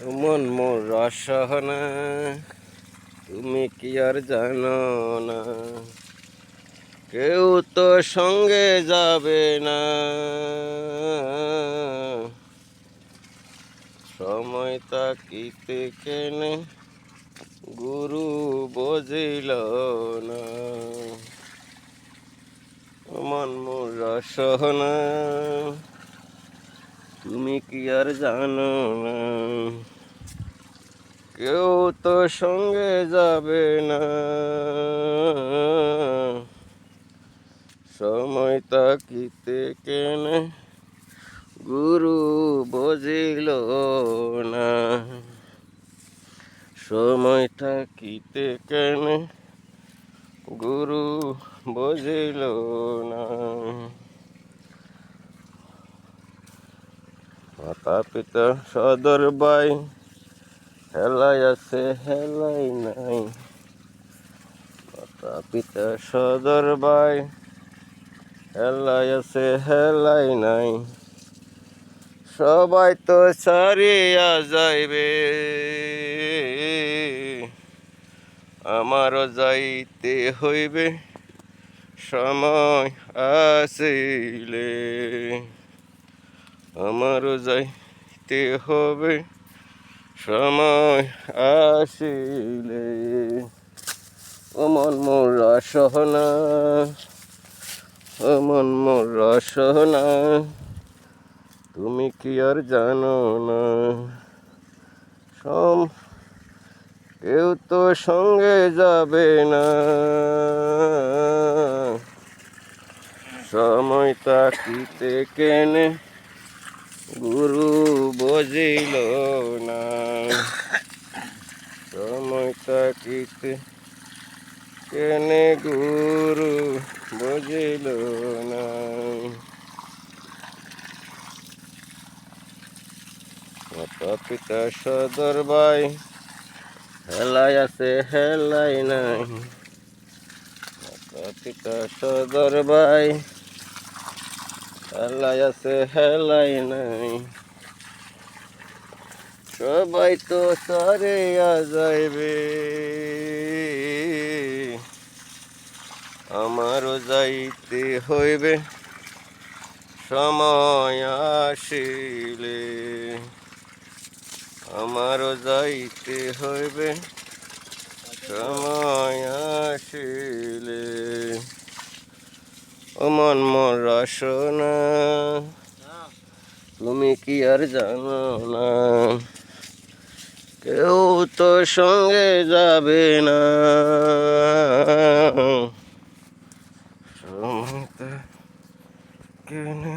মন মোর রসহনা, তুমি কি আর জানো না? কেউ তো সঙ্গে যাবে না, সময় তাকিতে কেনে গুরু বুঝিল না। মন মোর রসহনা, তুমি কি আর জানো না? কেউ তো সঙ্গে যাবে না, সময় তাকিতে কেনে গুরু বুঝিল না। সময় তাকিতে কেনে গুরু বুঝিল না। মাতা পিতা সদর ভাই হেলাই আছে হেলাই নাই। মাতা পিতা সদর ভাই হেলাই আছে হেলাই নাই। সবাই তো ছাড়িয়া যাইবে, আমারও যাইতে হইবে সময় আসিলে। আমারও যাইতে হবে সময় আসিলে। ও মন মোর রসহনা, ও মন মোর রসহনা, তুমি কি আর জানো না? কেউ তো সঙ্গে যাবে না, সময় তাকিতে কেনে গুরু বুঝিল না। সময় তাকিতে কেনে গুরু বুঝিল না। মাতা পিতা সদর ভাই হেলাই আছে হেলাই নাই। মাতা পিতা সদর ভাই হেলাই আছে হেলাই নাই। সবাই তো ছাড়িয়া যাইবে, আমারও যাইতে হইবে সময় আসিলে। আমারও যাইতে হইবে সময় আসিলে। ও মন মোর রসনা, তুমি কি আর জানো না? কেউ তো সঙ্গে যাবে না, সময়